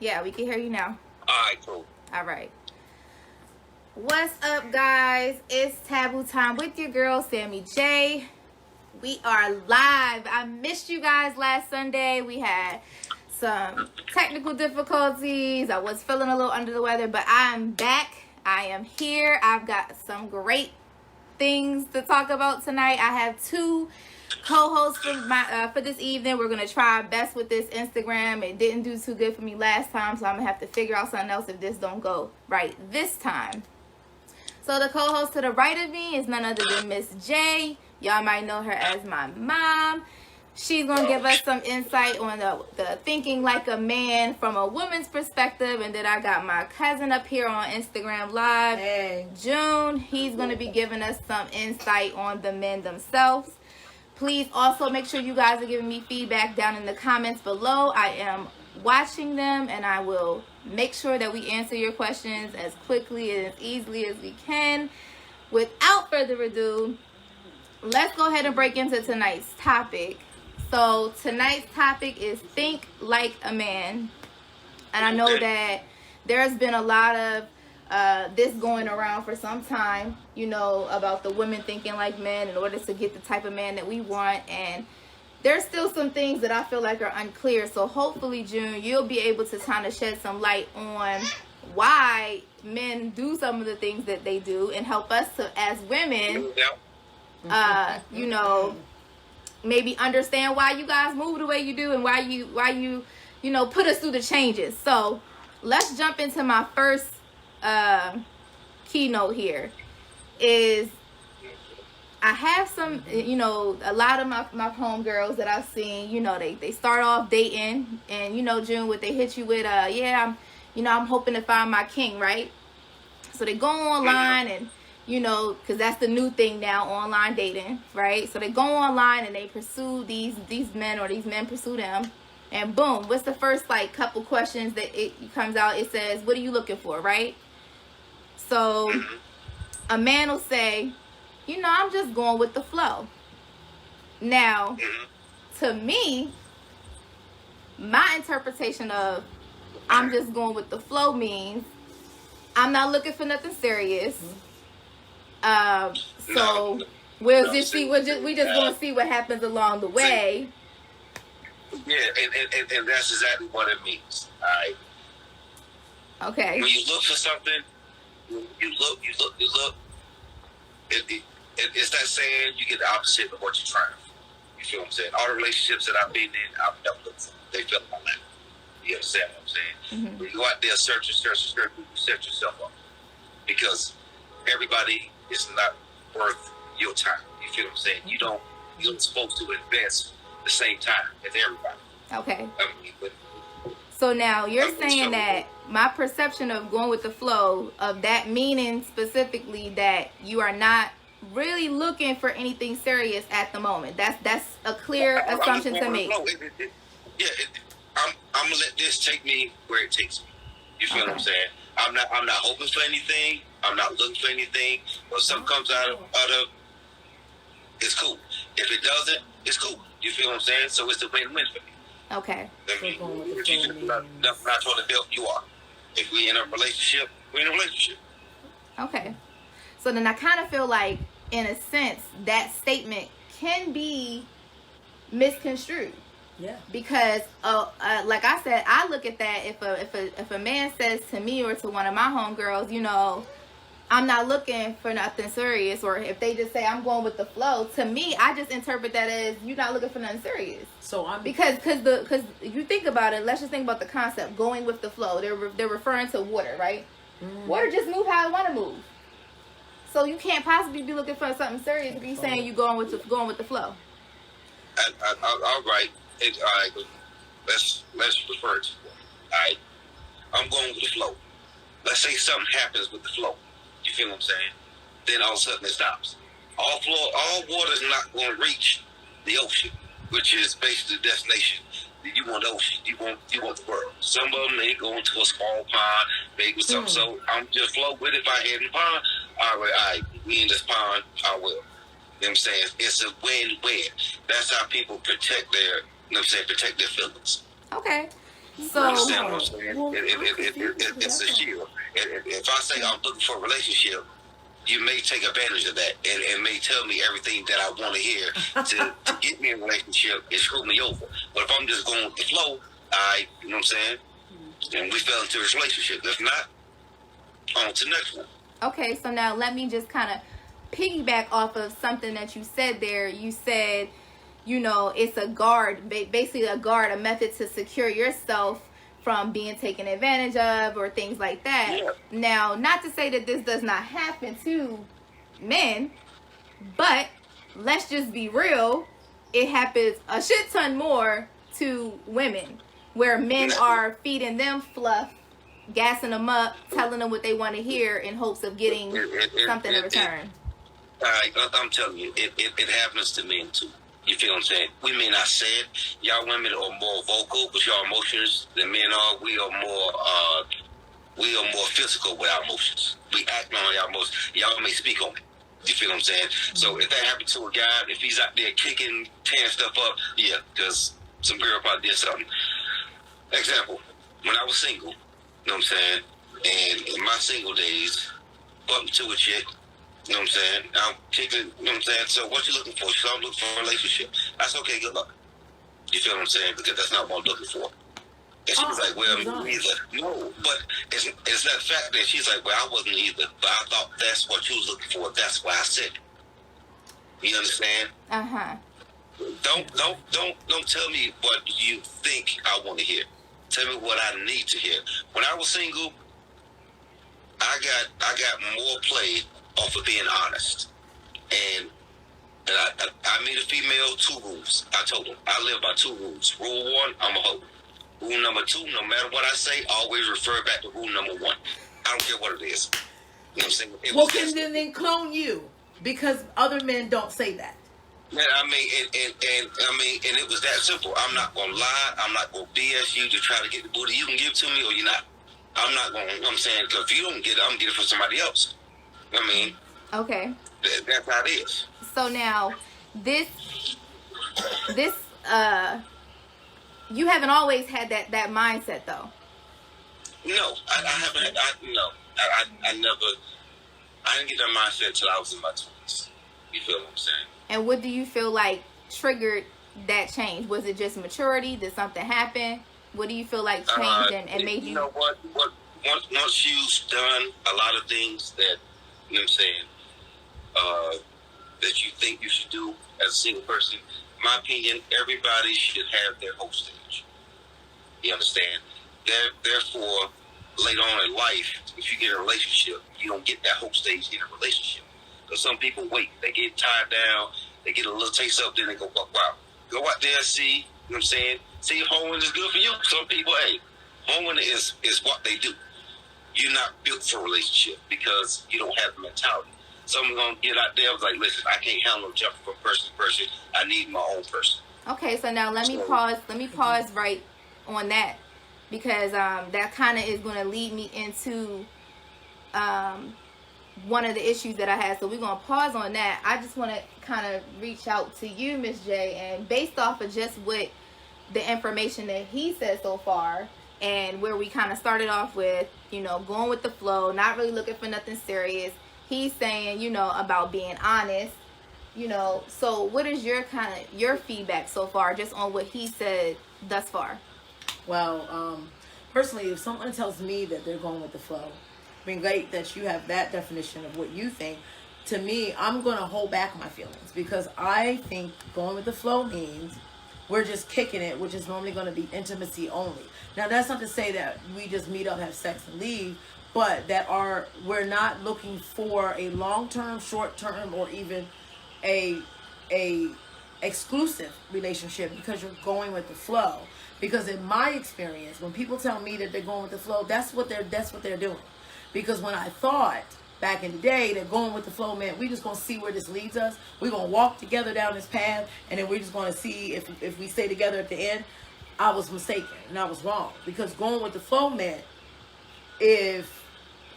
Yeah, we can hear you now. Alright, cool. All right. What's up, guys? It's Tabu time with your girl, Sammy J. We are live. I missed you guys last Sunday. We had some technical difficulties. I was feeling a little under the weather, but I'm back. I am here. I've got some great things to talk about tonight. I have two co-hosts for this evening. We're gonna try our best with this Instagram. It didn't do too good for me last time, so I'm gonna have to figure out something else if this don't go right this time. So the co-host to the right of me is none other than Miss J. Y'all might know her as my mom. She's gonna give us some insight on the thinking like a man from a woman's perspective. And then I got my cousin up here on Instagram Live, Hey. June. He's gonna be giving us some insight on the men themselves. Please also make sure you guys are giving me feedback down in the comments below. I am watching them, and I will make sure that we answer your questions as quickly and as easily as we can. Without further ado, let's go ahead and break into tonight's topic. So tonight's topic is think like a man. And I know that there's been a lot of this going around for some time, you know, about the women thinking like men in order to get the type of man that we want. And there's still some things that I feel like are unclear. So hopefully, June, you'll be able to kind of shed some light on why men do some of the things that they do and help us to, as women, you know, maybe understand why you guys move the way you do and why you know, put us through the changes. So let's jump into my first keynote here. Is I have some, you know, a lot of my homegirls that I've seen, you know, they start off dating, and you know, June, what they hit you with, I'm hoping to find my king, right? So they go online and, you know, because that's the new thing now, online dating, right? So they go online and they pursue these men, or these men pursue them, and boom, what's the first like couple questions that it comes out? It says, what are you looking for, right? So a man will say, you know, I'm just going with the flow. Now, to me, my interpretation of I'm just going with the flow means I'm not looking for nothing serious. So we're just gonna see what happens along the way. Yeah, and that's exactly what it means. Alright. Okay. When you look for something, you look. It's that saying, you get the opposite of what you're trying for. You feel what I'm saying? All the relationships that I've been in, I've never looked for. They fell in my lap. You understand what I'm saying? Mm-hmm. When you go out there, search, you set yourself up. Because everybody is not worth your time. You feel what I'm saying? You're supposed to invest the same time as everybody. Okay. I mean, but so now you're saying that my perception of going with the flow, of that meaning specifically that you are not really looking for anything serious at the moment. That's a clear assumption to make. I'm gonna let this take me where it takes me. You feel what I'm saying? I'm not hoping for anything. I'm not looking for anything. If something comes out of it's cool. If it doesn't, it's cool. You feel what I'm saying? So it's a win-win for me. Okay. I mean, if you're not trying to build, you are. If we in a relationship, we're in a relationship. Okay. So then I kind of feel like, in a sense, that statement can be misconstrued. Yeah. Because, like I said, I look at that if a man says to me or to one of my homegirls, you know, I'm not looking for nothing serious, or if they just say I'm going with the flow, to me, I just interpret that as you're not looking for nothing serious. So I'm because you think about it. Let's just think about the concept going with the flow. They're referring to water, right? Mm-hmm. Water just move how it want to move. So you can't possibly be looking for something serious if you're saying you're going with the flow. All right. All right. Let's refer to it. All right. I'm going with the flow. Let's say something happens with the flow. You feel what I'm saying? Then all of a sudden it stops. All water is not going to reach the ocean, which is basically the destination. You want the ocean. You want the world. Some of them may go into a small pond, maybe something. So I'm just float with it. If I head in the pond, all right, we in this pond, I will. You know what I'm saying? It's a win-win. That's how people protect their, protect their feelings. Okay. So, You understand what I'm saying? It's a shield. If I say I'm looking for a relationship, you may take advantage of that and may tell me everything that I want to hear to get me in a relationship and screw me over. But if I'm just going with the flow, you know what I'm saying? And we fell into this relationship. If not, on to the next one. okay, so now let me just kind of piggyback off of something that you said there. You said, you know, it's a guard, basically a guard, a method to secure yourself from being taken advantage of or things like that. Yeah. Now, not to say that this does not happen to men, but let's just be real, it happens a shit ton more to women, where men are feeding them fluff, gassing them up, telling them what they want to hear in hopes of getting something in return. I'm telling you, it happens to men too. You feel what I'm saying? We may not say it. Y'all women are more vocal with your emotions than men are. We are more physical with our emotions. We act on our emotions. Y'all may speak on it. You feel what I'm saying? So if that happened to a guy, if he's out there kicking, tearing stuff up, yeah, because some girl probably did something. Example, when I was single, you know what I'm saying? And in my single days, bumped to a chick, you know what I'm saying? I'm kicking, you know what I'm saying? So what you looking for? So I'm looking for a relationship. That's okay, good luck. You feel what I'm saying? Because that's not what I'm looking for. And she was like, well, neither. No, but it's not the fact that she's like, well, I wasn't either, but I thought that's what you was looking for. That's why I said it. You understand? Uh-huh. Don't tell me what you think I want to hear. Tell me what I need to hear. When I was single, I got more play off of being honest. And I made a female 2 rules. I told them I live by 2 rules. Rule 1, I'm a hoe. Rule number 2, no matter what I say, always refer back to rule number 1. I don't care what it is. You know what I'm saying? Well, can then clone you because other men don't say that. Man, I mean, and it was that simple. I'm not gonna lie. I'm not gonna BS you to try to get the booty. You can give it to me or you're not. I'm not gonna. You know what I'm saying, because if you don't get it, I'm gonna get it from somebody else. I mean, okay. That's how it is. So now, this, you haven't always had that mindset though. No, I haven't. I never. I didn't get that mindset till I was in my 20s. You feel what I'm saying? And what do you feel like triggered that change? Was it just maturity? Did something happen? What do you feel like changed and made you? You know what? Once you've done a lot of things that, you know what I'm saying, that you think you should do as a single person, in my opinion, everybody should have their whole stage. You understand? Therefore, later on in life, if you get a relationship, you don't get that whole stage in a relationship. Because some people wait. They get tied down. They get a little taste up, then they go, wow. Go out there, see, you know what I'm saying? See if homeowner is good for you. Some people, hey, homeowner is what they do. You're not built for a relationship because you don't have the mentality. Someone's going to get out there and was like, listen, I can't handle jumping from person to person. I need my own person. Okay, so now let me pause right on that, because that kind of is going to lead me into one of the issues that I had. So we're going to pause on that. I just want to kind of reach out to you, Miss J, and based off of just what the information that he said so far, and where we kind of started off with, you know, going with the flow, not really looking for nothing serious. He's saying, you know, about being honest, you know. So what is your feedback so far, just on what he said thus far? Well, personally, if someone tells me that they're going with the flow, I mean, great that you have that definition of what you think. To me, I'm going to hold back my feelings, because I think going with the flow means we're just kicking it, which is normally going to be intimacy only. Now, that's not to say that we just meet up, have sex, and leave, but we're not looking for a long-term, short-term, or even a exclusive relationship, because you're going with the flow. Because in my experience, when people tell me that they're going with the flow, that's what they're doing. Because when I thought back in the day that going with the flow meant we just gonna see where this leads us, we're gonna walk together down this path, and then we're just gonna see if we stay together at the end, I was mistaken and I was wrong. Because going with the flow meant if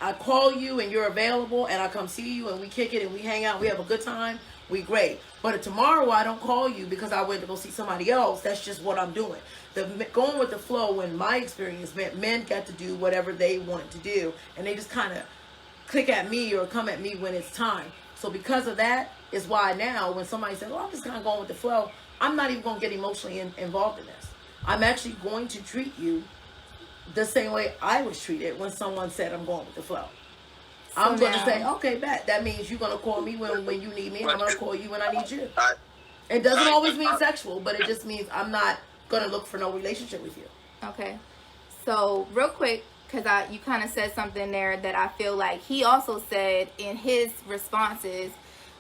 I call you and you're available and I come see you and we kick it and we hang out and we have a good time, we great. But if tomorrow I don't call you because I went to go see somebody else, that's just what I'm doing. Going with the flow, in my experience, meant men got to do whatever they wanted to do, and they just kind of click at me or come at me when it's time. So because of that is why now when somebody says, "Oh, I'm just kind of going with the flow," I'm not even going to get emotionally involved in this. I'm actually going to treat you the same way I was treated when someone said I'm going with the flow. So I'm going to now- say, okay, bet. That means you're going to call me when you need me, and I'm going to call you when I need you. I, It doesn't always mean sexual, but it just means I'm not going to look for no relationship with you. Okay. So real quick, because you kind of said something there that I feel like he also said in his responses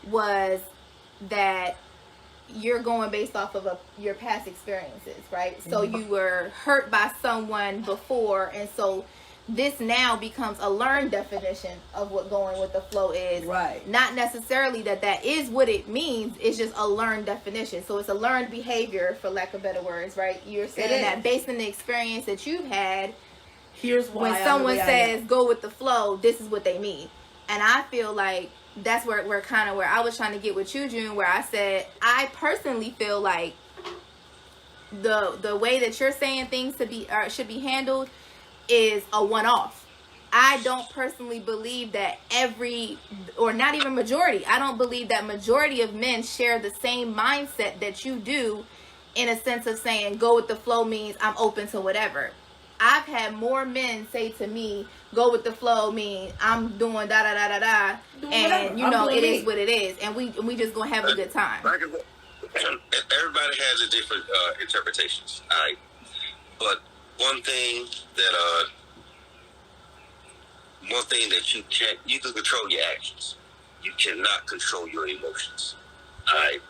was that you're going based off of your past experiences, right? So you were hurt by someone before, and so this now becomes a learned definition of what going with the flow is. Right. Not necessarily that is what it means. It's just a learned definition. So it's a learned behavior, for lack of better words, right? You're saying that based on the experience that you've had, here's why when someone says go with the flow, this is what they mean. And I feel like that's where we're kind of where I was trying to get with you, June, where I said I personally feel like the way that you're saying things should be handled is a one-off. I don't personally believe that or not even majority. I don't believe that majority of men share the same mindset that you do, in a sense of saying go with the flow means I'm open to whatever. I've had more men say to me, go with the flow means I'm doing da da da da da, and you know it is what it is, and we just gonna have a good time. everybody has a different interpretations, all right? But one thing that you can control your actions. You cannot control your emotions, all right?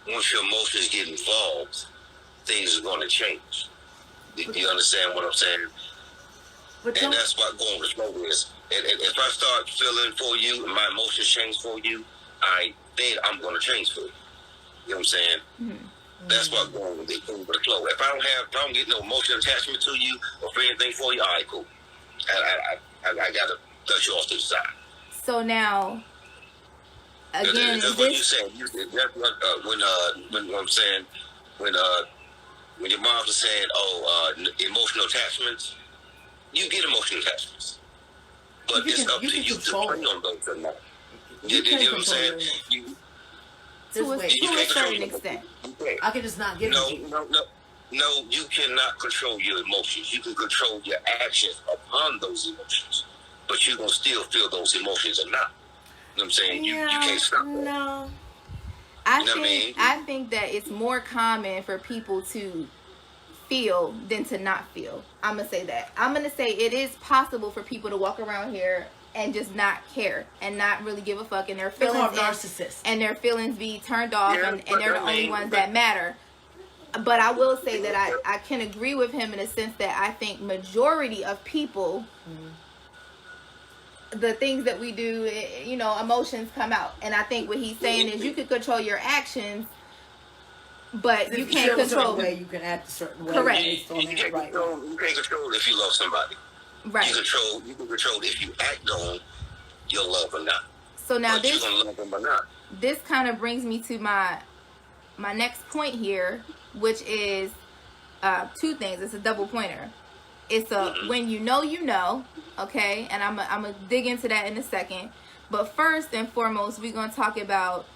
Once your emotions get involved, things are going to change. You understand what I'm saying? And that's what going with flow is. And if I start feeling for you and my emotions change for you, then I'm going to change for you. You know what I'm saying? Mm-hmm. That's what going with the flow. If I don't get no emotional attachment to you or for anything for you, all right, cool. I got to cut you off to the side. So now, again, that's what you said. That's what, when I'm saying, when your mom was saying, emotional attachments, you get emotional attachments, but it's up to you to play on those or not. You know what I'm saying? To a certain extent. I can just not give it to you. No, you cannot control your emotions. You can control your actions upon those emotions, but you're going to still feel those emotions or not. You know what I'm saying? You can't stop that. No. I think that it's more common for people to feel than to not feel. I'm going to say that. I'm going to say it is possible for people to walk around here and just not care and not really give a fuck, and their feelings and their feelings be turned off, and they're the only ones that matter. But I will say that I can agree with him in a sense that I think majority of people, the things that we do, emotions come out. And I think what he's saying is you can control your actions, but you can't control. You can act a certain way. Correct. You can't control if you love somebody. Right. You can control if you act on your love or not. So now but you're gonna love them or not. This kind of brings me to my next point here, which is two things. It's a double pointer. It's when you know, okay? And I'm gonna dig into that in a second. But first and foremost, we're gonna talk about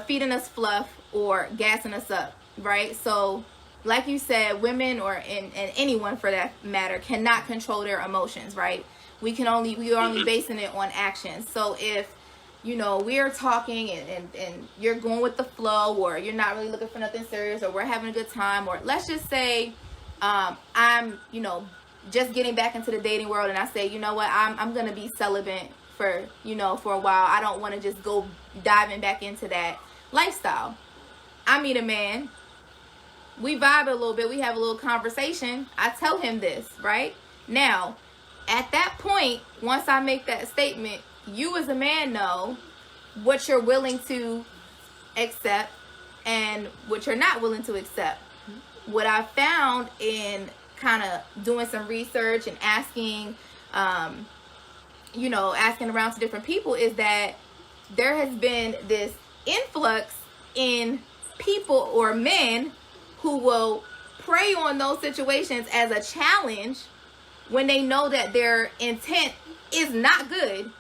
feeding us fluff or gassing us up, right? So, like you said, women and anyone for that matter cannot control their emotions, right? We are only basing it on actions. So if we're talking and you're going with the flow, or you're not really looking for nothing serious, or we're having a good time, or let's just say I'm just getting back into the dating world, and I say, you know what, I'm gonna be celibate for a while. I don't want to just go diving back into that lifestyle. I meet a man, we vibe a little bit, we have a little conversation, I tell him this, right? Now, at that point, once I make that statement, you as a man know what you're willing to accept and what you're not willing to accept. What I found in kind of doing some research and asking around to different people is that there has been this influx in people or men who will prey on those situations as a challenge when they know that their intent is not good.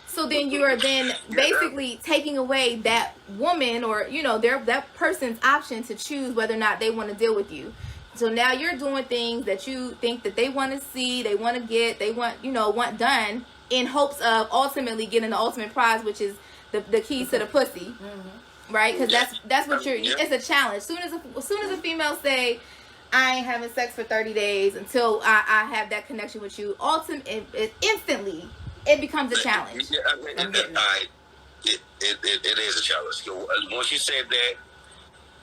So then you are then basically taking away that woman or, you know, that person's option to choose whether or not they want to deal with you. So now you're doing things that you think that they want to see, they want to get, they want, you know, want done in hopes of ultimately getting the ultimate prize, which is the keys to the pussy. Right? Because that's what it's a challenge. Soon as a female say, I ain't having sex for 30 days until I have that connection with you, instantly it becomes a challenge. Yeah, I mean, it is a challenge. So, once you said that,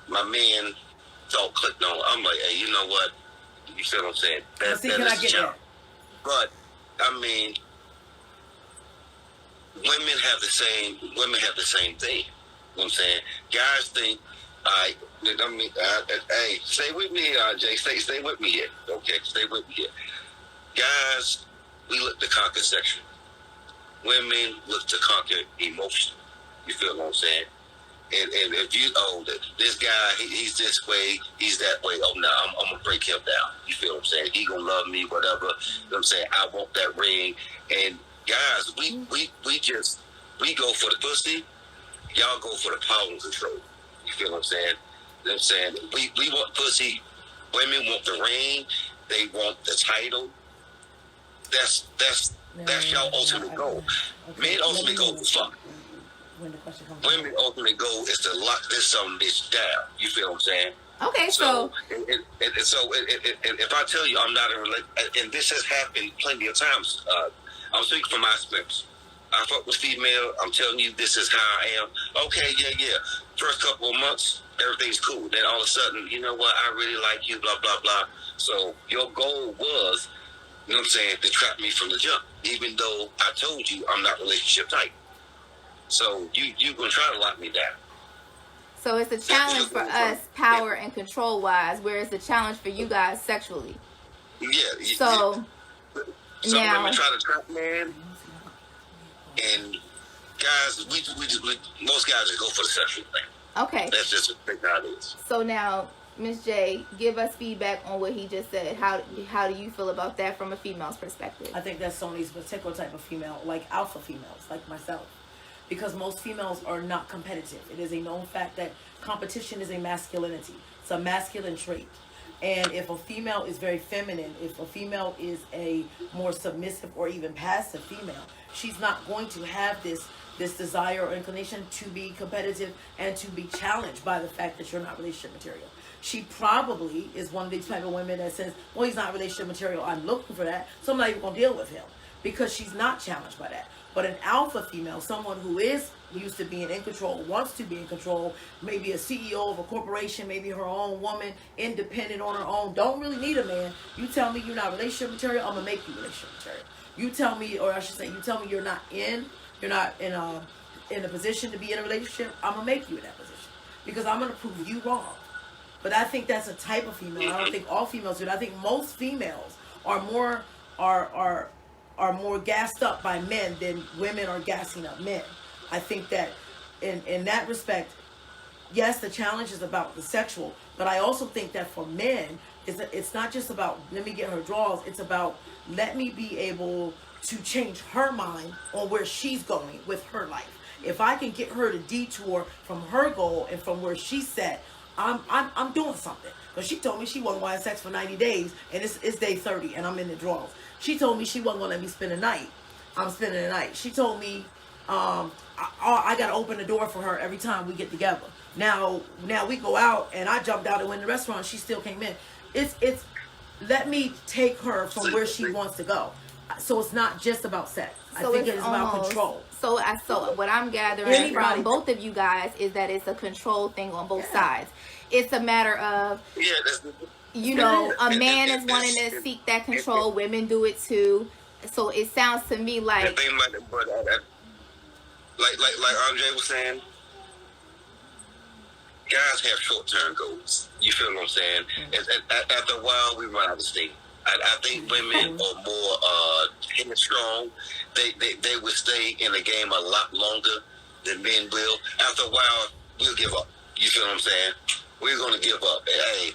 my man thought clicked on. I'm like, hey, you know what? You see what I'm saying? That is a challenge. But I mean, women have the same thing. You know what I'm saying? Guys think, hey, stay with me here, Jay. Stay with me here. Okay, stay with me here. Guys, we look to conquer sexually. Women look to conquer emotion. You feel what I'm saying? And if you, this guy, he's this way, he's that way. Oh, no, I'm going to break him down. You feel what I'm saying? He going to love me, whatever. You know what I'm saying? I want that ring. And guys, we go for the pussy. Y'all go for the power and control. You feel what I'm saying? You know what I'm saying? We want pussy. Women want the ring. They want the title. That's y'all ultimate goal. Men ultimate goal is fuck. Women ultimate goal is to lock this some bitch down. You feel what I'm saying? Okay, so if I tell you I'm not in a relationship, and this has happened plenty of times, I'm speaking from my experience. I fuck with female. I'm telling you, this is how I am. Okay, yeah. First couple of months, everything's cool. Then all of a sudden, you know what? I really like you. Blah blah blah. So your goal was, you know what I'm saying, to trap me from the jump, even though I told you I'm not relationship type. So you gonna try to lock me down. So it's a challenge for us, power and control wise, where it's a challenge for you guys sexually. Yeah. So some now, women try to trap man, and guys, we most guys just go for the sexual thing. Okay. That's just how it is. So now, Ms. J, give us feedback on what he just said. How do you feel about that from a female's perspective? I think that's Sony's particular type of female, like alpha females, like myself. Because most females are not competitive. It is a known fact that competition is a masculinity. It's a masculine trait. And if a female is very feminine, if a female is a more submissive or even passive female, she's not going to have this desire or inclination to be competitive and to be challenged by the fact that you're not relationship material. She probably is one of these type of women that says, well, he's not relationship material, I'm looking for that, so I'm not even going to deal with him, because she's not challenged by that. But an alpha female, someone who is used to being in control, wants to be in control, maybe a CEO of a corporation, maybe her own woman, independent on her own, don't really need a man. You tell me you're not relationship material, I'm going to make you relationship material. You tell me, or I should say, you tell me you're not in a position to be in a relationship, I'm going to make you in that position. Because I'm going to prove you wrong. But I think that's a type of female. I don't think all females do it. I think most females are more gassed up by men than women are gassing up men. I think that in that respect, yes, the challenge is about the sexual, but I also think that for men, it's not just about let me get her draws. It's about let me be able to change her mind on where she's going with her life. If I can get her to detour from her goal and from where she's set, I'm doing something. Because she told me she wasn't going to have sex for 90 days, and it's day 30, and I'm in the draws. She told me she wasn't going to let me spend a night. I'm spending the night. She told me I got to open the door for her every time we get together. Now we go out, and I jumped out and went to the restaurant. She still came in. It's let me take her from where she wants to go. So it's not just about sex. So I think it's about control. So what I'm gathering from both of you guys is that it's a control thing on both sides. It's a matter of, a man is wanting to seek that control. Women do it too. So it sounds to me like, like Andre was saying, guys have short-term goals. You feel what I'm saying? After a while, we run out of steam. I think women are more headstrong. They would stay in the game a lot longer then men will. After a while, we'll give up. You feel what I'm saying? We're going to give up. Hey,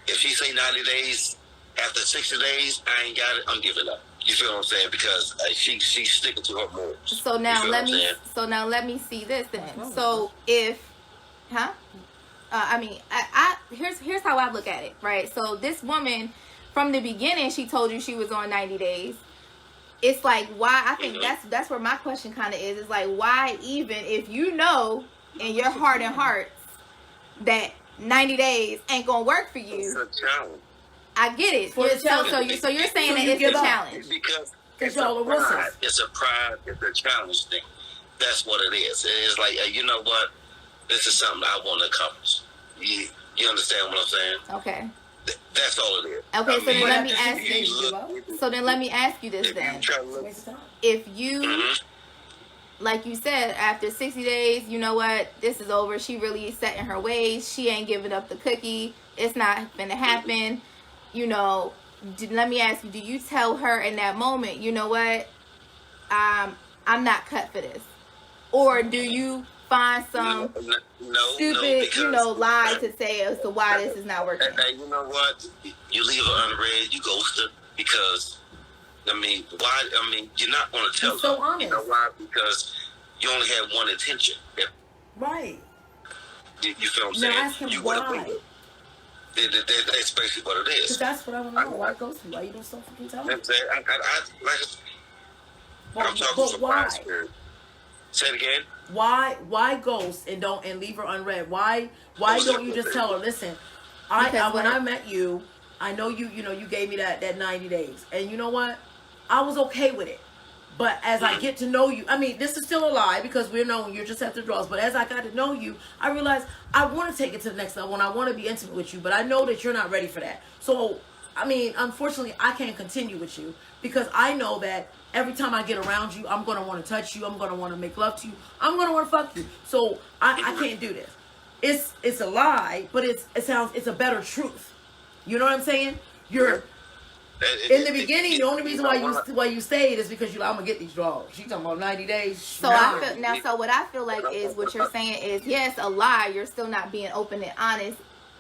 if she say 90 days, after 60 days, I ain't got it, I'm giving up. You feel what I'm saying? Because she's sticking to her morals. So now let me see this then. So if, here's how I look at it, right? So this woman, from the beginning, she told you she was on 90 days. It's like, why? I think that's where my question kind of is. It's like, why even if you know in your heart and hearts that 90 days ain't gonna work for you? It's a challenge. I get it. So you're saying that it's a challenge because it's a pride. It's a pride. It's a challenge thing. That's what it is. It's like, you know what? This is something I want to accomplish. You understand what I'm saying? Okay. That's all it is. Okay, so then let me ask you. So then let me ask you this then. If you, like you said, after 60 days, you know what? This is over. She really set in her ways. She ain't giving up the cookie. It's not gonna happen. You know, let me ask you, do you tell her in that moment, you know what? I'm not cut for this. Or do you find some stupid, lie to say as to why this is not working? And you know what? You leave her unread, you ghost her because, why? You're not going to tell her. Honest. You know why? Because you only have one intention. Right. You feel what I'm saying? Now ask him why. That's basically what it is. Because that's what I want to know. Why ghost me? Why you don't so fucking tell me? I'm talking from my spirit. Say it again. Why ghost and leave her unread? Why don't you just tell her, listen, when I met you, I know you gave me that 90 days. And you know what? I was okay with it. But as I get to know you, this is still a lie because we're knowing you're just at the draws. But as I got to know you, I realized I want to take it to the next level and I want to be intimate with you. But I know that you're not ready for that. So, unfortunately, I can't continue with you because I know that every time I get around you, I'm going to want to touch you. I'm going to want to make love to you. I'm going to want to fuck you. So I can't do this. It's a lie, but it's a better truth. You know what I'm saying? In the beginning, the only reason why you stayed is because I'm gonna get these draws. She's talking about 90 days. So so what I feel like is what you're saying is, yes, a lie. You're still not being open and honest,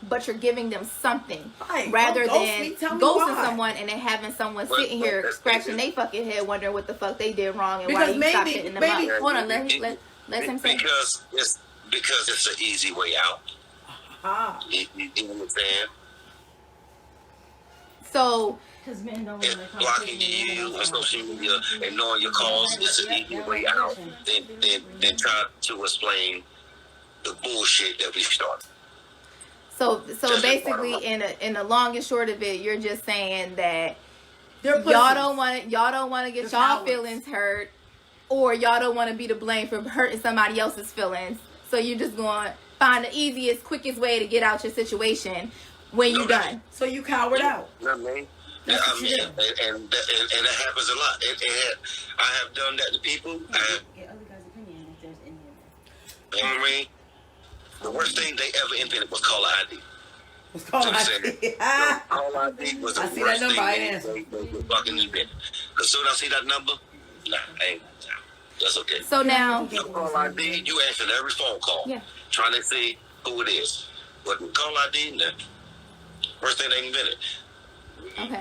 but you're giving them something rather than ghosting someone and then having someone sitting here scratching their fucking head, wondering what the fuck they did wrong and why you stopped hitting them up. Hold on, let him say. Because it's an easy way out. You know what I'm saying? So. If blocking you on social media and knowing your calls is an easy way out, then try to explain the bullshit that we started. So basically, in the long and short of it, you're just saying that y'all don't want to get y'all feelings hurt, or y'all don't want to be to blame for hurting somebody else's feelings. So you're just going to find the easiest, quickest way to get out your situation when you're done. So you cowered out. And it happens a lot. I have done that to people. Get other guys' opinion if there's any of that. You know what I mean? The worst thing they ever invented was caller ID. Caller ID. Caller ID was the worst thing they fucking invented. Because soon as I see that number, that's okay. So now, caller ID, you answer every phone call, trying to see who it is. But with caller ID, worst thing they invented. Okay.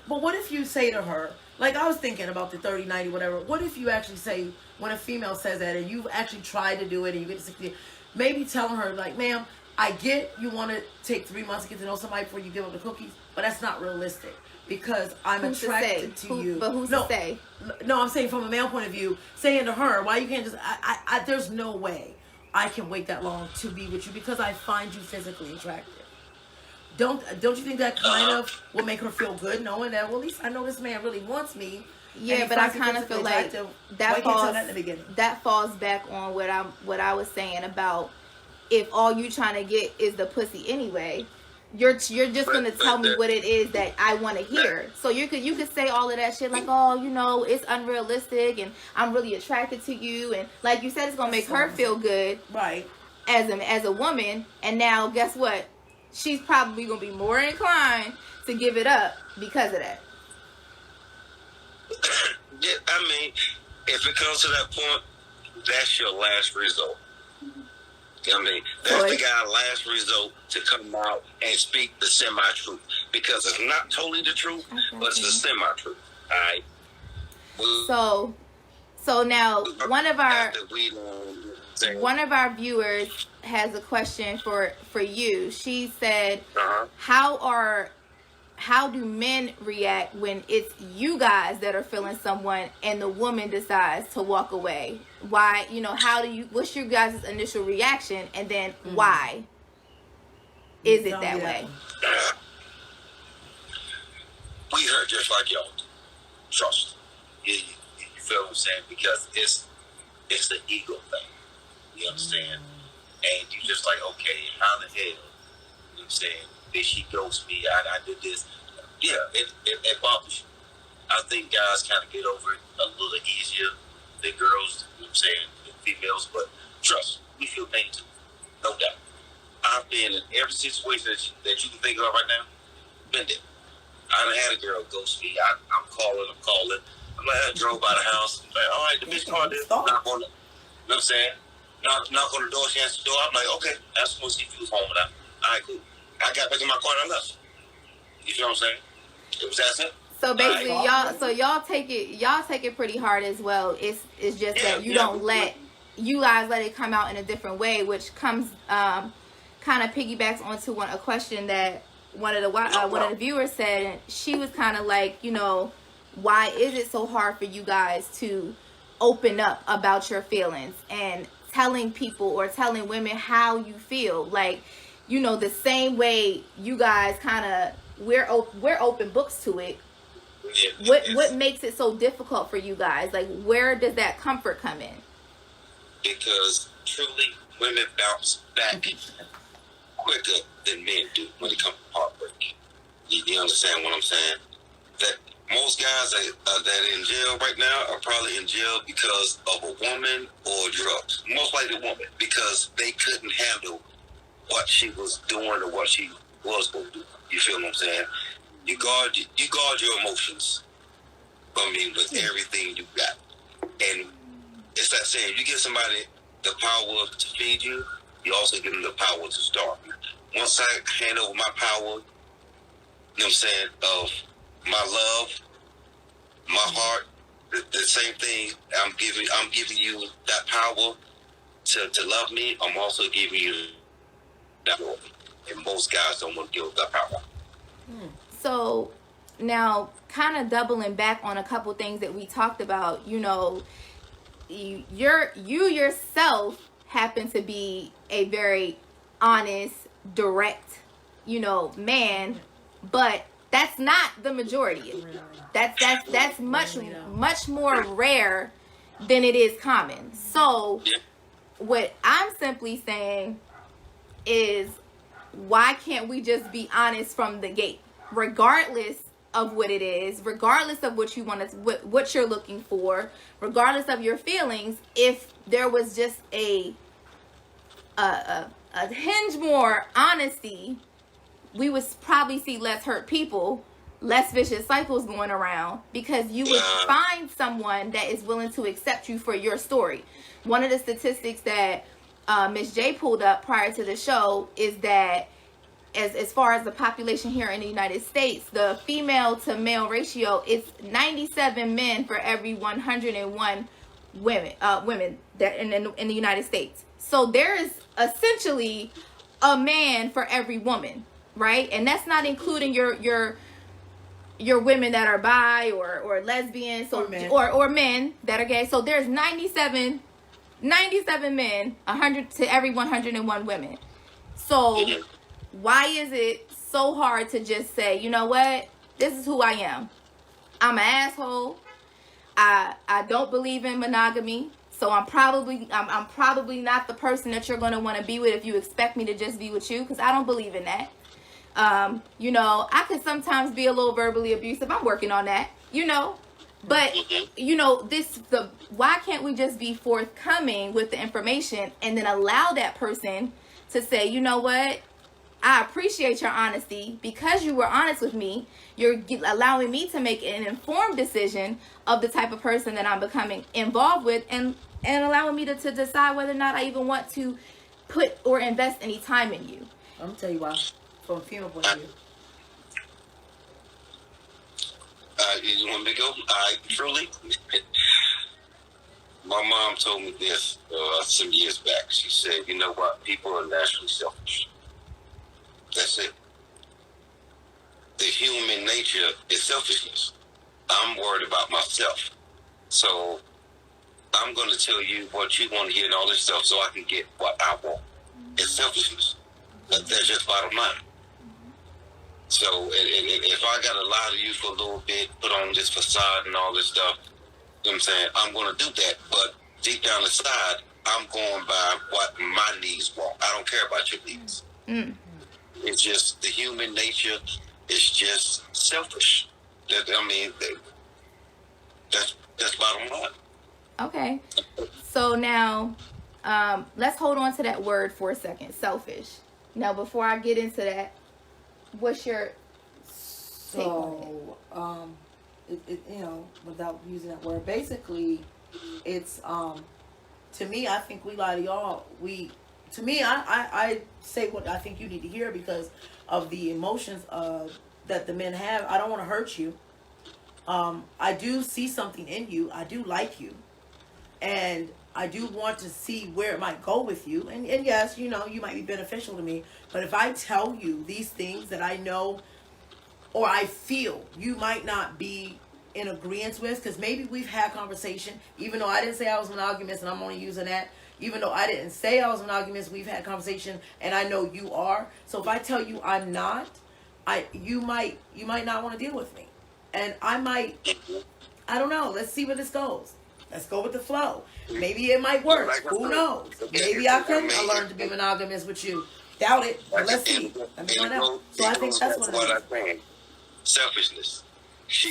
But what if you say to her, like I was thinking about the 30, 90, whatever. What if you actually say, when a female says that and you've actually tried to do it and you get to 60, maybe telling her like, ma'am, I get you want to take 3 months to get to know somebody before you give up the cookies, but that's not realistic because I'm attracted to you. But who's to say? No, I'm saying from a male point of view, saying to her, why you can't just, there's no way I can wait that long to be with you because I find you physically attractive. Don't you think that kind of will make her feel good knowing that, well, at least I know this man really wants me. Yeah, but I kind of feel like that falls back on what I was saying about if all you trying to get is the pussy anyway. You're just gonna tell me what it is that I want to hear. So you could say all of that shit like, oh, it's unrealistic and I'm really attracted to you, and like you said, it's gonna make her feel good, right? As a woman, and now guess what? She's probably gonna be more inclined to give it up because of that. Yeah, if it comes to that point, that's your last resort. You know what I mean? That's the guy's last resort to come out and speak the semi-truth. Because it's not totally the truth, but it's the semi-truth. All right? So now one of our viewers has a question for you. She said, how do men react when it's you guys that are feeling someone and the woman decides to walk away? Why, what's your guys' initial reaction, and then why is it that way? We heard just like y'all. Trust. You feel what I'm saying? Because it's the ego thing. You understand? And you just like, okay, how the hell? You know what I'm saying? Did she ghost me? I did this. Yeah, it bothers you. I think guys kind of get over it a little easier than girls, you know what I'm saying, than females. But trust, we feel pain too. No doubt. I've been in every situation that you can think of right now. Been there. I done had a girl ghost me. I'm calling. I'm like, I drove by the house. I'm like, all right, the bitch called this. Knock on the, you know what I'm saying? Knock on the door. She answered the door. I'm like, okay, that's when she was home without. All right, cool. I got back in my car and I left. You feel what I'm saying? It was that simple. So basically, y'all take it pretty hard as well. It's just that you don't let you guys let it come out in a different way, which comes kind of piggybacks onto a question that one of the viewers said, and she was kind of like, why is it so hard for you guys to open up about your feelings and telling people or telling women how you feel? Like, the same way you guys kind of we're open books to it. What makes it so difficult for you guys? Like, where does that comfort come in? Because truly, women bounce back quicker than men do when it comes to heartbreak. You understand what I'm saying? That most guys that are in jail right now are probably in jail because of a woman or drugs. Most likely a woman, because they couldn't handle what she was doing or what she was going to do. You feel what I'm saying? You guard your emotions. With everything you got. And it's that saying, you give somebody the power to feed you, you also give them the power to starve you. Once I hand over my power, you know what I'm saying, of my love, my heart, the same thing, I'm giving you that power to love me. I'm also giving you that power. And most guys don't want to give that power. So now, kind of doubling back on a couple things that we talked about, you yourself happen to be a very honest, direct, man, but that's not the majority. That's much more rare than it is common. So what I'm simply saying is, why can't we just be honest from the gate, regardless of what it is, regardless of what you want to, what you're looking for, regardless of your feelings? If there was just a hinge more honesty, we would probably see less hurt people, less vicious cycles going around, because you would find someone that is willing to accept you for your story. One of the statistics that Miss J pulled up prior to the show is that as far as the population here in the United States, the female to male ratio is 97 men for every 101 women that in the United States. So there is essentially a man for every woman, right? And that's not including your women that are bi or lesbian, so or men that are gay. So there's 97 men, 100 to every 101 women. So why is it so hard to just say, you know what, this is who I am. I'm an asshole. I don't believe in monogamy. So I'm probably not the person that you're going to want to be with if you expect me to just be with you, because I don't believe in that. I could sometimes be a little verbally abusive. I'm working on that, but why can't we just be forthcoming with the information and then allow that person to say, you know what, I appreciate your honesty. Because you were honest with me, you're allowing me to make an informed decision of the type of person that I'm becoming involved with, and allowing me to decide whether or not I even want to put or invest any time in you. I'm gonna tell you why. From a female point of view. You want me to go? I truly. My mom told me this some years back. She said, "You know what? People are naturally selfish. That's it. The human nature is selfishness. I'm worried about myself, so I'm going to tell you what you want to hear and all this stuff, so I can get what I want. It's selfishness. That's just bottom line. So if I got to lie to you for a little bit, put on this facade and all this stuff, you know what I'm saying? I'm going to do that. But deep down inside, I'm going by what my needs want. I don't care about your needs. Mm. It's just the human nature is just selfish. That's bottom line. Okay. So now, let's hold on to that word for a second. Selfish. Now, before I get into that, what's your take on it? You know, without using that word, basically, it's to me, I think we lie to y'all. I say what I think you need to hear because of the emotions that the men have. I don't want to hurt you. I do see something in you. I do like you, and I do want to see where it might go with you. And yes, you know, you might be beneficial to me. But if I tell you these things that I know or I feel you might not be in agreement with, because maybe we've had conversation, even though I didn't say I was monogamous, and I'm only using that. Even though I didn't say I was monogamous, we've had conversation, and I know you are. So if I tell you I'm not, you might not want to deal with me. And I don't know. Let's see where this goes. Let's go with the flow. Maybe it might work. Who knows? Maybe I can learn to be monogamous with you. Doubt it. But let's see. Let me find out. So I think that's what I'm saying. Selfishness.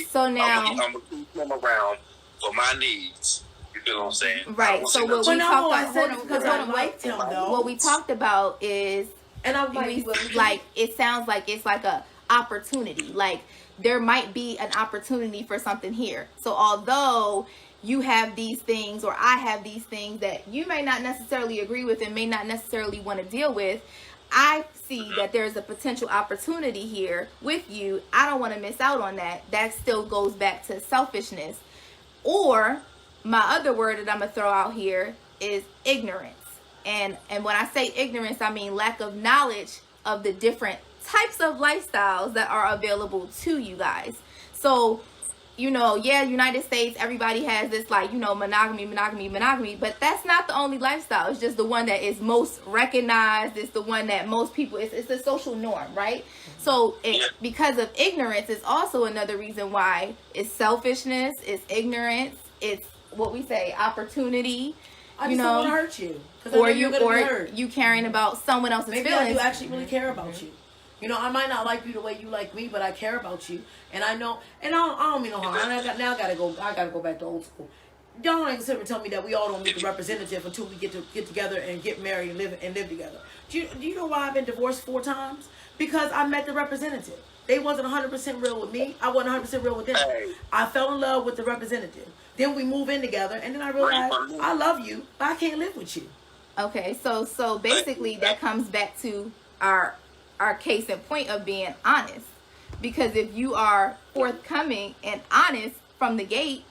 So now I'm gonna keep them around for my needs. You feel what I'm saying? Right. So what we talked about, because I liked him though. What we talked about is, and I'm like it sounds like it's like a opportunity. Like there might be an opportunity for something here. So although you have these things or I have these things that you may not necessarily agree with and may not necessarily want to deal with, I see that there's a potential opportunity here with you. I don't want to miss out on that. That still goes back to selfishness. Or my other word that I'm going to throw out here is ignorance. And when I say ignorance, I mean lack of knowledge of the different types of lifestyles that are available to you guys. So, you know, yeah, United States, everybody has this like, you know, monogamy, but that's not the only lifestyle. It's just the one that is most recognized. It's the one that most people, it's the social norm, right? So because of ignorance, it's also another reason why it's selfishness, it's ignorance, it's what we say, opportunity. I just don't want to hurt you. Or you caring about someone else's feelings. Maybe I do actually really care about you. You know, I might not like you the way you like me, but I care about you, and I know, and I don't mean no harm. I gotta go back to old school. Y'all don't even sit and tell me that we all don't meet the representative until we get together and get married and live together. Do you know why I've been divorced 4 times? Because I met the representative. They wasn't 100% real with me. I wasn't 100% real with them. I fell in love with the representative. Then we move in together, and then I realized I love you, but I can't live with you. Okay, so basically that comes back to our case in point of being honest. Because if you are forthcoming and honest from the gate,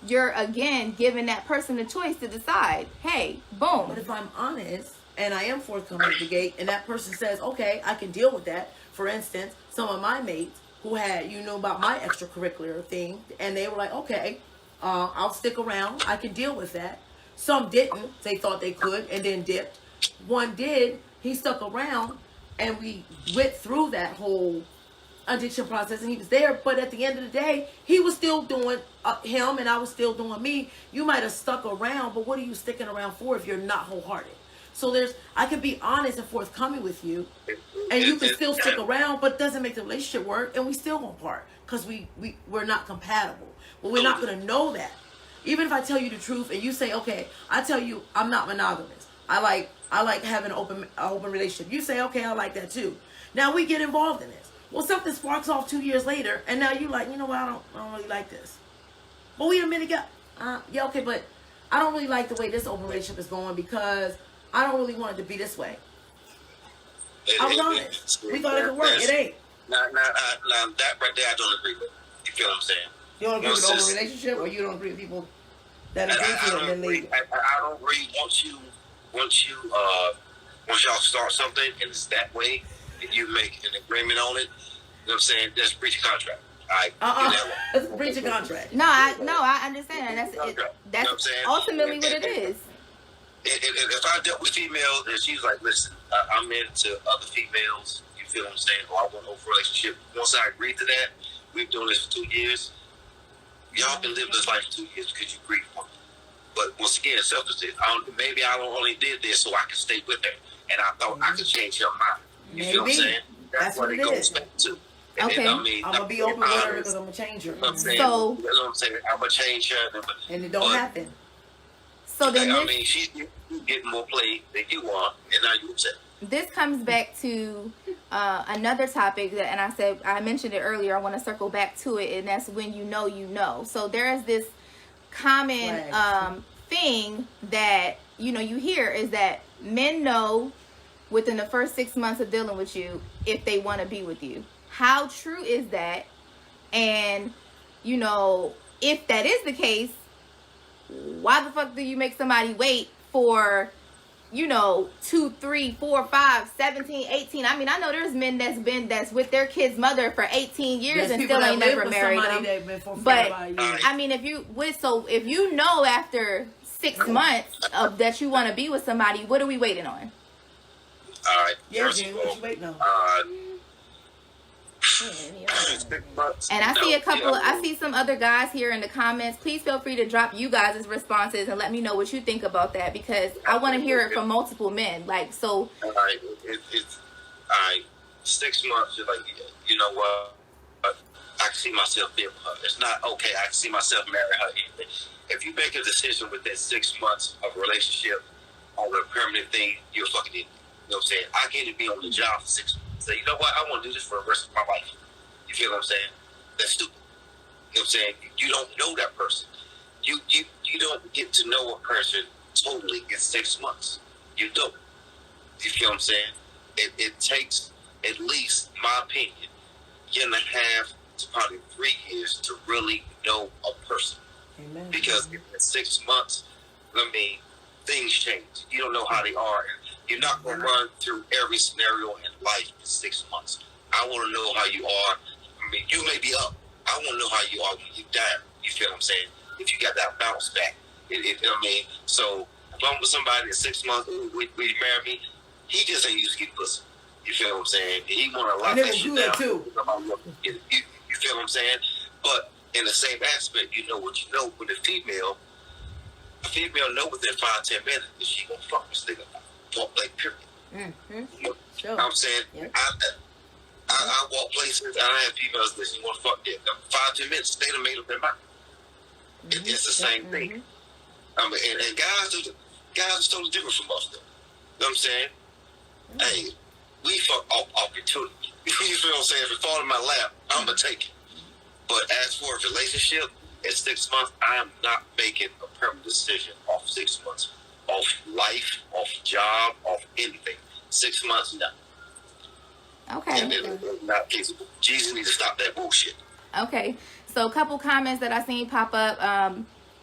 you're again giving that person a choice to decide, hey, boom. But if I'm honest and I am forthcoming at the gate and that person says, okay, I can deal with that. For instance, some of my mates who had, you know, about my extracurricular thing, and they were like, okay, I'll stick around. I can deal with that. Some didn't. They thought they could and then dipped. One did. He stuck around. And we went through that whole addiction process, and he was there. But at the end of the day, he was still doing him, and I was still doing me. You might have stuck around, but what are you sticking around for if you're not wholehearted? So I can be honest and forthcoming with you, and you can still stick around, but it doesn't make the relationship work, and we still gonna part because we're not compatible. Well, we're not gonna know that. Even if I tell you the truth, and you say, okay, I tell you I'm not monogamous. I like having an open relationship. You say, okay, I like that too. Now we get involved in this. Well, something sparks off 2 years later, and now you're like, you know what? I don't really like this. But wait a minute, yeah, okay, but I don't really like the way this open relationship is going because I don't really want it to be this way. I was honest. We thought it could work. It ain't. Now, that right there, I don't agree with. You feel what I'm saying? You don't agree with the open relationship, or you don't agree with people that agree to it and then leave? I don't agree. Once y'all start something and it's that way, and you make an agreement on it, you know what I'm saying? That's breach of contract. It's a breach of contract. No, I understand. That's you know what I'm saying? ultimately what it is. If I dealt with females and she's like, listen, I'm into other females, you feel what I'm saying? Or I want an open relationship. Once I agreed to that, we've been doing this for 2 years. Y'all been living this life for 2 years because you agreed for it. But once again, selfishness. Maybe I only did this so I could stay with her, and I thought I could change her mind. You feel what I'm saying? That's what it goes is. back to. Okay. I'm gonna be open with her because I'm gonna change her. You know what I'm saying? So, you know what I'm saying? I'm gonna change her, and it don't happen. So then I mean, she's getting more play than you are, and now you upset. This comes back to another topic that, and I mentioned it earlier. I want to circle back to it, and that's when you know you know. So there is this common thing that you hear is that men know within the first 6 months of dealing with you if they want to be with you. How true is that? And if that is the case, why the fuck do you make somebody wait for 2, 3, 4, 5, 17, 18? I mean, I know there's men that's with their kid's mother for 18 years and still ain't never married them. But I mean, if you know after 6 months of that you want to be with somebody, what are we waiting on? All right. Yeah, Jim, what you waiting on? And I see I see some other guys here in the comments. Please feel free to drop you guys' responses and let me know what you think about that, because I want to hear it from multiple men. Like, so. All right. It's all right. 6 months. You're like, you know what? I can see myself being with her. It's not okay. I can see myself marrying her. If you make a decision within 6 months of a relationship on a permanent thing, you're fucking idiot. You know what I'm saying? I can't even be on the job for 6 months. Say, you know what? I want to do this for the rest of my life. You feel what I'm saying? That's stupid. You know what I'm saying? You don't know that person. You don't get to know a person totally in 6 months. You don't. You feel what I'm saying? It takes, at least, my opinion, 1.5 years to probably 3 years to really know a person. Amen. Because in 6 months, I mean, things change. You don't know how they are. You're not going to run through every scenario in life in 6 months. I want to know how you are. I mean, you may be up. I want to know how you are when you're down. You feel what I'm saying? If you got that bounce back. So if I'm with somebody in 6 months, will you marry me? He just ain't used to get pussy. You feel what I'm saying? He want to lock that shit down. Too. You feel what I'm saying? But in the same aspect, you know what you know with a female know within 5-10 minutes that she gonna fuck this nigga. Point blank, period. Mm-hmm. You know Sure. what I'm saying? Yep. I walk places and I have females that you want to fuck them. 5-10 minutes, they done made up their mind. Mm-hmm. It's the same thing. I mean, and guys are totally different from us, though. You know what I'm saying? Hey, we fuck off opportunity. You feel what I'm saying? If it fall in my lap, I'm gonna take it. But as for a relationship, in 6 months, I am not making a permanent decision off 6 months. Off life, off job, off anything. 6 months, no. Okay. And it's not feasible. Jesus needs to stop that bullshit. Okay. So a couple comments that I seen pop up.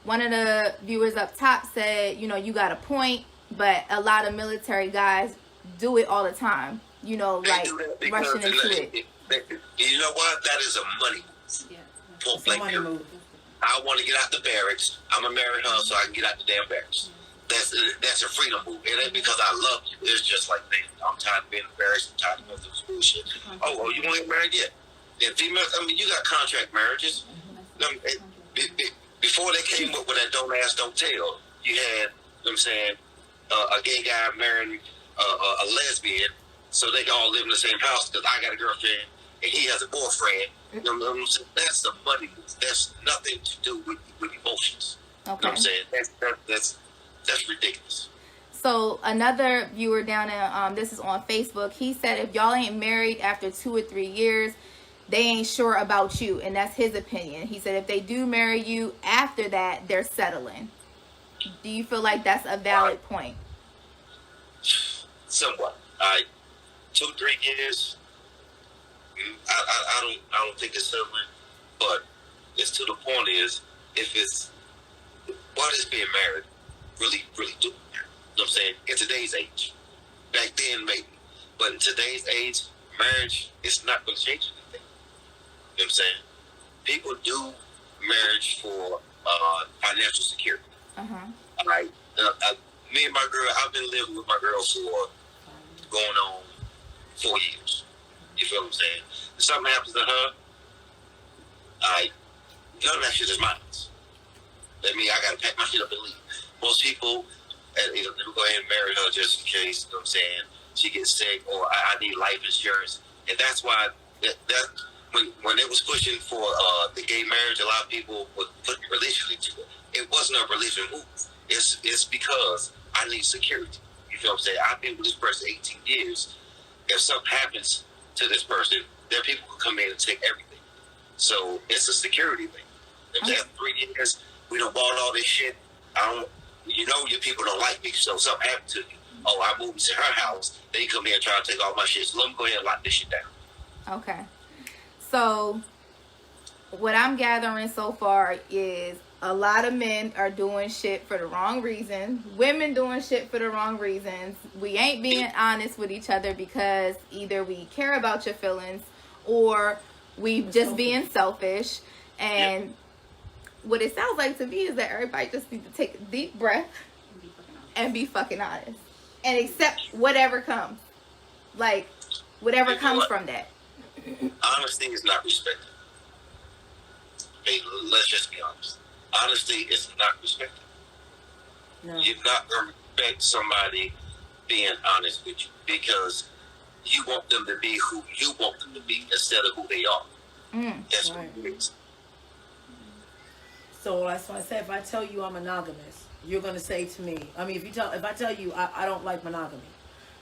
One of the viewers up top said, you got a point, but a lot of military guys do it all the time. Like rushing into it. You know what? That is a money move. Point blank, period. I want to get out the barracks. I'm going to marry her so I can get out the damn barracks. That's a freedom move. It ain't because I love you. It's just like, man, I'm tired of being embarrassed. I'm tired of going through this bullshit. Oh, well, you won't get married yet? And females, I mean, you got contract marriages. Before they came up with that don't ask, don't tell, you had, you know what I'm saying, a gay guy marrying a lesbian so they can all live in the same house because I got a girlfriend and he has a boyfriend. You know what I'm saying? That's the money move. That's nothing to do with emotions. Okay. You know what I'm saying? That's ridiculous. So another viewer down in this is on Facebook. He said if y'all ain't married after 2 or 3 years, they ain't sure about you, and that's his opinion. He said if they do marry you after that, they're settling. Do you feel like that's a valid point? Somewhat. 2, 3 years. I don't think it's settling, but it's to the point is if it's what is being married really do. You know what I'm saying? In today's age. Back then, maybe. But in today's age, marriage is not going to change anything. You know what I'm saying? People do marriage for financial security. Like, me and my girl, I've been living with my girl for going on 4 years. You feel what I'm saying? If something happens to her, none of that shit is mine. That means I got to pack my shit up and leave. Most people, they will go ahead and marry her just in case, you know what I'm saying, she gets sick or I need life insurance. And that's why when they was pushing for the gay marriage, a lot of people would put religion into it. It wasn't a religion move. It's because I need security. You feel what I'm saying? I've been with this person 18 years. If something happens to this person, then people can come in and take everything. So it's a security thing. If they have 3 years, we done bought all this shit. Your people don't like me, so something happened to you. Oh, I moved to her house. They come here and try to take all my shit. So let me go ahead and lock this shit down. Okay. So what I'm gathering so far is a lot of men are doing shit for the wrong reasons. Women doing shit for the wrong reasons. We ain't being honest with each other because either we care about your feelings or we just being selfish. And what it sounds like to me is that everybody just needs to take a deep breath and be fucking honest. And accept whatever comes. Like, whatever comes from that. Honesty is not respected. Hey, let's just be honest. Honesty is not respected. No. You're not going to respect somebody being honest with you because you want them to be who you want them to be instead of who they are. That's right. What it is. So that's why I said if I tell you I'm monogamous, you're going to say to me, if I tell you I don't like monogamy,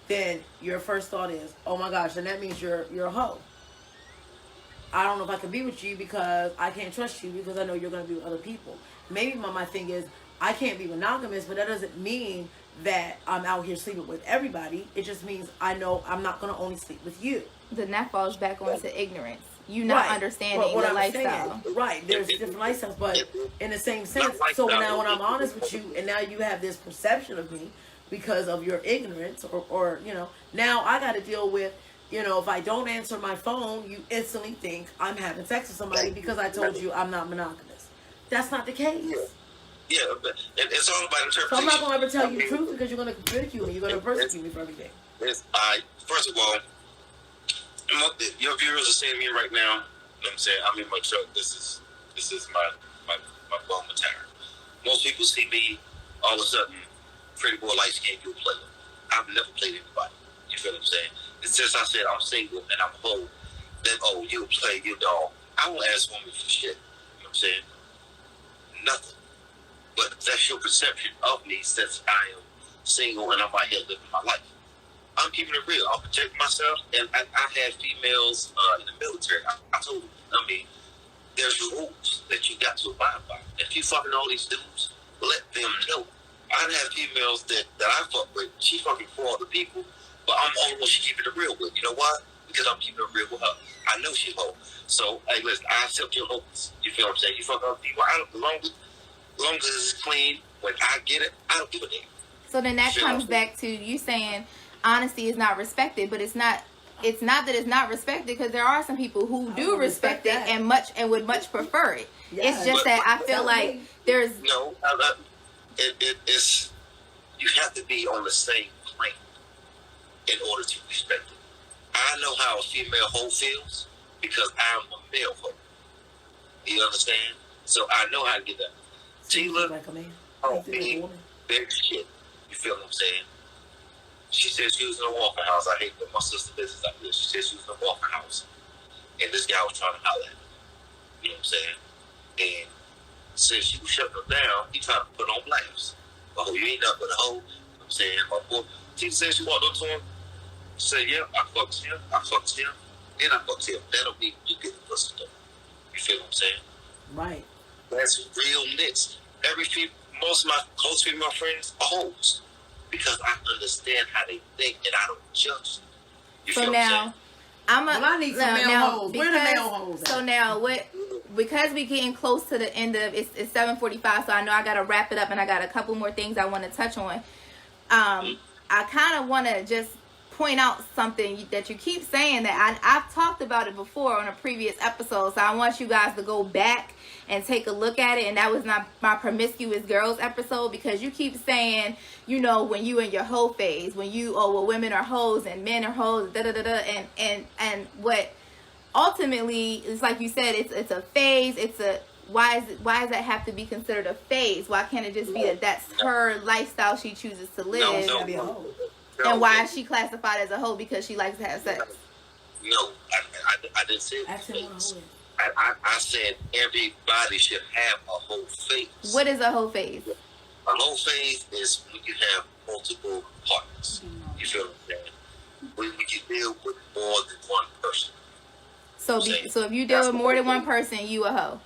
then your first thought is, oh my gosh, then that means you're a hoe. I don't know if I can be with you because I can't trust you because I know you're going to be with other people. Maybe my thing is I can't be monogamous, but that doesn't mean that I'm out here sleeping with everybody. It just means I know I'm not going to only sleep with you. Then that falls back onto ignorance. You not understanding the lifestyle. There's different lifestyles, but in the same sense. So now when I'm honest with you and now you have this perception of me because of your ignorance or now I got to deal with, if I don't answer my phone, you instantly think I'm having sex with somebody because I told you I'm not monogamous. That's not the case. Yeah, but it's all about interpretation. So I'm not going to ever tell you the truth because you're going to ridicule me. You're going to persecute me for everything. First of all, your viewers are seeing me right now. You know what I'm saying? I'm in my truck. This is my moment of time. Most people see me all of a sudden, pretty boy, light skin, you'll play. I've never played anybody. You feel what I'm saying? And since I said I'm single and I'm a hoe, then you'll play, you dog. I won't ask women for shit. You know what I'm saying? Nothing. But that's your perception of me since I am single and I'm out here living my life. I'm keeping it real. I'm protecting myself, and I had females in the military. I told them, there's rules that you got to abide by. If you fucking all these dudes, let them know. I have females that I fuck with. She fucking for other people, but I'm the only one she keeping it real with. You know why? Because I'm keeping it real with her. I know she's hoe. So, hey, listen, I accept your hoes. You feel what I'm saying? You fuck other people. As long as it's clean, when I get it, I don't give a damn. So then that comes back to you saying honesty is not respected, but it's not that it's not respected because there are some people who do respect it and would much prefer it. Yeah. It's just that I feel like there's it's you have to be on the same plane in order to respect it. I know how a female hoe feels because I'm a male hoe. You understand? So I know how to get that. Tila, big shit. You feel what I'm saying? She said she was in a Waffle House. I hate when my sister business like this. She said she was in a Waffle House. And this guy was trying to holler at her. You know what I'm saying? And since she was shutting him down, he tried to put on blast. Oh, you ain't nothing but a hoe. I'm saying? My boy, she said she walked up to him, said, yeah, I fucked him, then I fucked him. That don't mean you get the pussy though. You feel what I'm saying? Right. That's real nits. Most of my close female friends are hoes because I understand how they think and I don't judge. You So feel what I'm now, saying? Well, I need some male hoes. Where the male hoes at? So now, because we getting close to the end of it's 7:45, so I know I gotta wrap it up, and I got a couple more things I want to touch on. I kind of want to just point out something that you keep saying that I've talked about it before on a previous episode, so I want you guys to go back and take a look at it. And that was not my promiscuous girls episode, because you keep saying, you know, when you in your hoe phase, when you women are hoes and men are hoes, and what ultimately is, like you said, it's a phase. Why does that have to be considered a phase? Why can't it just be that that's her lifestyle she chooses to live? No, and why is she classified as a hoe? Because she likes to have sex. No, I didn't say phase. I said everybody should have a whole phase. What is a hoe phase? A whole phase is when you have multiple partners. You feel what I'm saying? When you deal with more than one person. So if you deal with more than one person, you a hoe.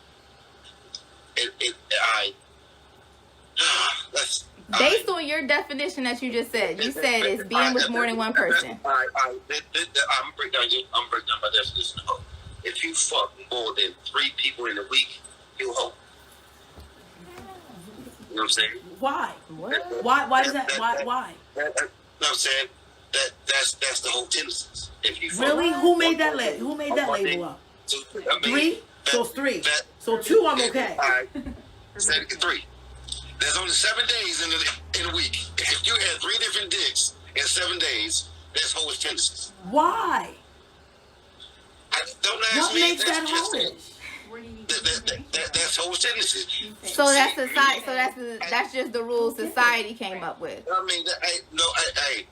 Based on your definition that you just said, you said it's being with more than one person. I'm breaking down my definition of hoe. If you fuck more than 3 people in a week, you a hoe. You know what I'm saying? Why? What? Why does that? Why? You know what I'm saying? That's the whole tendencies. If you fuck Really? Who made that label? Who made that label up? 3? So 3. So 2, I'm okay. I said 3. There's only 7 days in a week. If you had 3 different dicks in 7 days, that's hoe tendencies. Why? Don't ask What me. makes that hoish? hoish? That's hoe tendencies. So that's society. So that's just the rules society came up with. I mean, hey,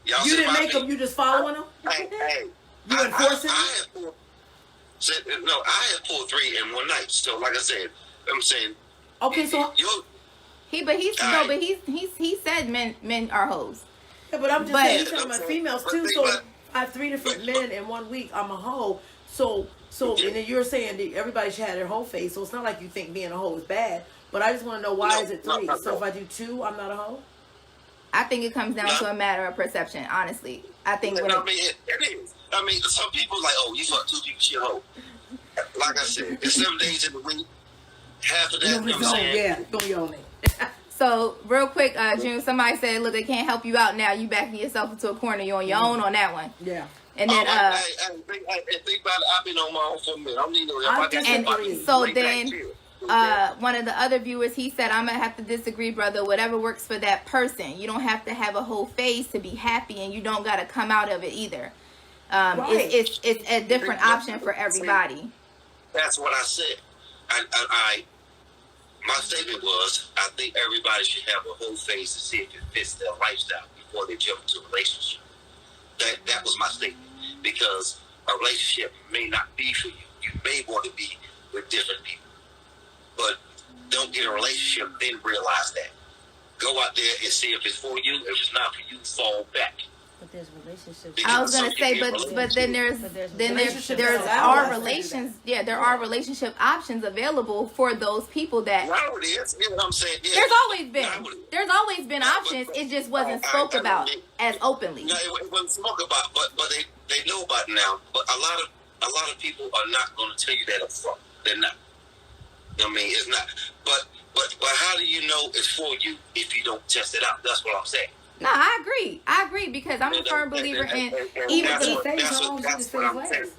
y'all. You didn't make them. You just following them. Hey, You enforcing them? I had pulled 3 in one night. So, like I said, I'm saying. Okay, so he said men are hoes. yeah, but I'm just saying he's talking about females too. So I have 3 different men in 1 week. I'm a hoe. So and then you're saying that everybody should have their whole face. So it's not like you think being a hoe is bad. But I just want to know why is it 3? So if I do 2, I'm not a hoe. I think it comes down to a matter of perception. Honestly, I think. It is. I mean, some people like, oh, you fuck 2 people, she a hoe. Like I said, it's 7 days in the week. Half of that, you know what I'm saying? Yeah, go your name. So real quick, June, somebody said, look, they can't help you out now. You backing yourself into a corner. You're on your own on that one. Yeah. And then, I think about it. I've been on my own for a minute. I don't need no help. and so then, one of the other viewers, he said, I'm gonna have to disagree, brother. Whatever works for that person. You don't have to have a whole phase to be happy, and you don't gotta come out of it either. Right. It's a different option for everybody. That's what I said. My statement was, I think everybody should have a whole phase to see if it fits their lifestyle before they jump into a relationship. That was my statement. Because a relationship may not be for you. You may want to be with different people. But don't get a relationship, then realize that. Go out there and see if it's for you. If it's not for you, fall back. But there's relationships. I was gonna say, but then there are relationship options available for those people that. Now it is. You know what I'm saying? Yeah. There's always been options. It just wasn't spoke about as openly. No, it wasn't spoke about, but they know about it now. But a lot of people are not going to tell you that up front. They're not. I mean, it's not. But how do you know it's for you if you don't test it out? That's what I'm saying. No, I agree because I'm a firm believer in even that's what I'm saying.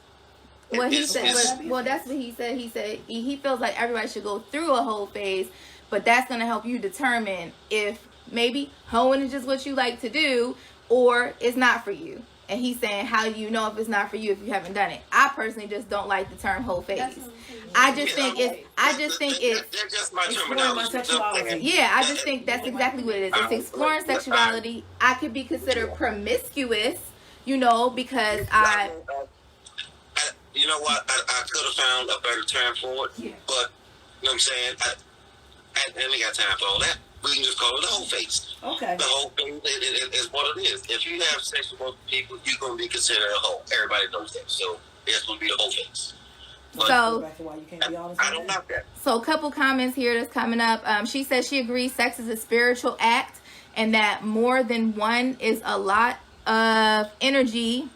Well, he said. Well, that's what he said. He said he feels like everybody should go through a whole phase, but that's gonna help you determine if maybe hoeing is just what you like to do or it's not for you. And he's saying, how do you know if it's not for you if you haven't done it? I personally just don't like the term whole phase. I just think it's. That's just my terminology. Yeah, I just think that's exactly what it is. It's exploring sexuality. I could be considered promiscuous, because I. You know what? I could have found a better term for it, but you know what I'm saying. I ain't got time for all that. We can just call it the whole face. Okay. The whole thing is what it is. If you have sex with multiple people, you're going to be considered a hoe. Everybody knows that. So it's going to be the whole face. But So back to why you can't be honest. I don't knock that. So a couple comments here that's coming up. She says she agrees sex is a spiritual act and that more than one is a lot of energy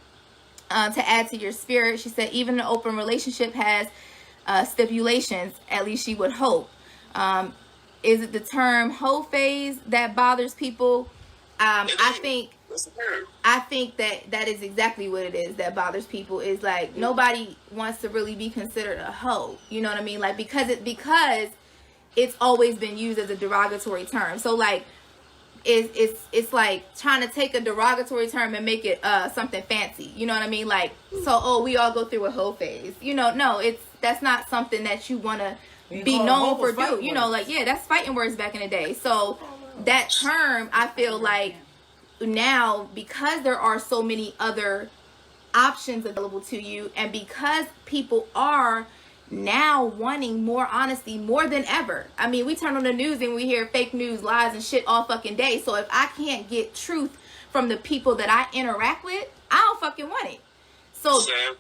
to add to your spirit. She said even an open relationship has stipulations, at least she would hope. Is it the term whole phase that bothers people? I think that is exactly what it is that bothers people. Is like nobody wants to really be considered a hoe. You know what I mean? Like because it's always been used as a derogatory term. So like it's like trying to take a derogatory term and make it something fancy. You know what I mean? Like so we all go through a hoe phase. You know, no, that's not something that you want to be known for. Do you know? Like that's fighting words back in the day. So that term, I feel like now because there are so many other options available to you, and because people are now wanting more honesty more than ever. I mean, we turn on the news and we hear fake news, lies, and shit all fucking day. So if I can't get truth from the people that I interact with, I don't fucking want it. So Sam,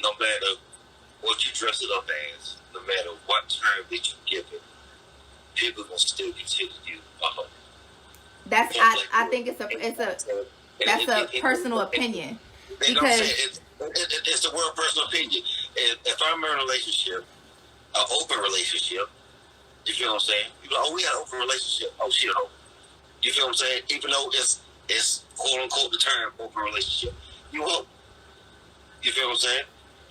no matter what you dress it up as, no matter what term that you give it, people gonna still consider you a hoe. that's I think it's a personal opinion. Because it's the word personal opinion. If I'm in a relationship, an open relationship, you feel what I'm saying? People, oh, we got an open relationship. Oh, shit, oh. You feel what I'm saying? Even though it's quote unquote the term open relationship, you hope. You feel what I'm saying?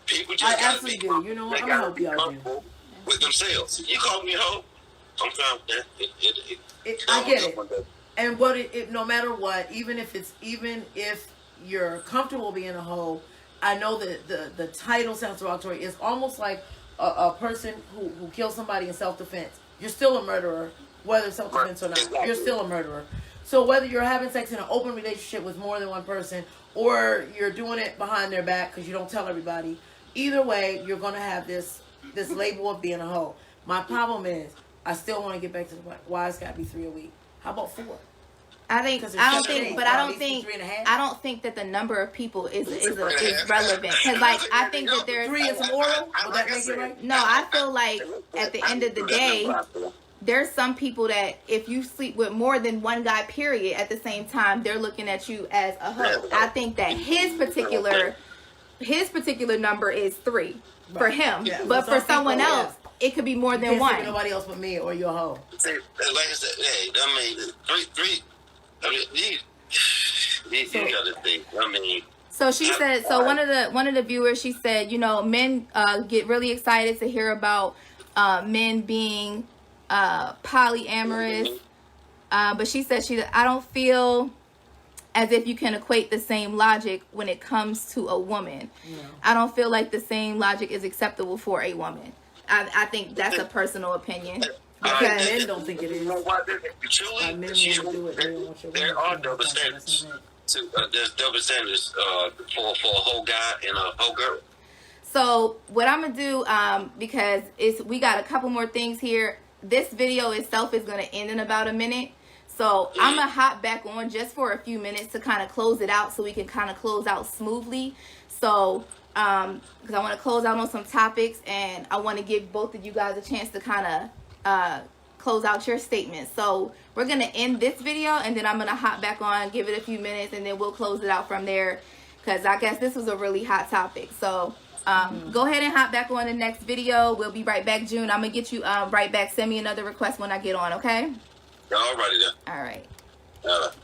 People just gotta be do. You know what? I'm gonna help y'all comfortable with themselves. You call me a hoe, I'm fine with that. I get it. And what it no matter what, even if you're comfortable being a hoe, I know that the title sounds derogatory. It's almost like a person who kills somebody in self-defense. You're still a murderer, whether self-defense or not. Exactly. You're still a murderer. So whether you're having sex in an open relationship with more than one person, or you're doing it behind their back because you don't tell everybody, either way, you're going to have this label of being a hoe. My problem is, I still want to get back to the point. Why it's got to be 3 a week? How about 4? I don't think that the number of people is relevant. Because like I think that there's 3 is moral. Will that make it right? No, I feel like at the end of the day, there's some people that if you sleep with more than one guy, period, at the same time, they're looking at you as a hoe. I think that his particular number is 3 for him, Yeah. but for someone else, it could be more than one. Nobody else but me or your hoe. Like I said, hey, I mean, three. I mean, you gotta think. I mean. So she said. So one of the viewers, she said, you know, men get really excited to hear about men being polyamorous, but she said I don't feel as if you can equate the same logic when it comes to a woman. No. I don't feel like the same logic is acceptable for a woman. I think that's a personal opinion. Because men don't think it is. You know what? There are double standards. There's double standards for a whole guy and a whole girl. So what I'm gonna do, because we got a couple more things here. This video itself is gonna end in about a minute. So I'm gonna hop back on just for a few minutes to kind of close it out, so we can kind of close out smoothly. So because I want to close out on some topics, and I want to give both of you guys a chance to kind of close out your statements. So we're gonna end this video, and then I'm gonna hop back on, give it a few minutes, and then we'll close it out from there, because I guess this was a really hot topic. So go ahead and hop back on the next video. We'll be right back. June, I'm gonna get you right back. Send me another request when I get on, okay? Alrighty then. All right. All right.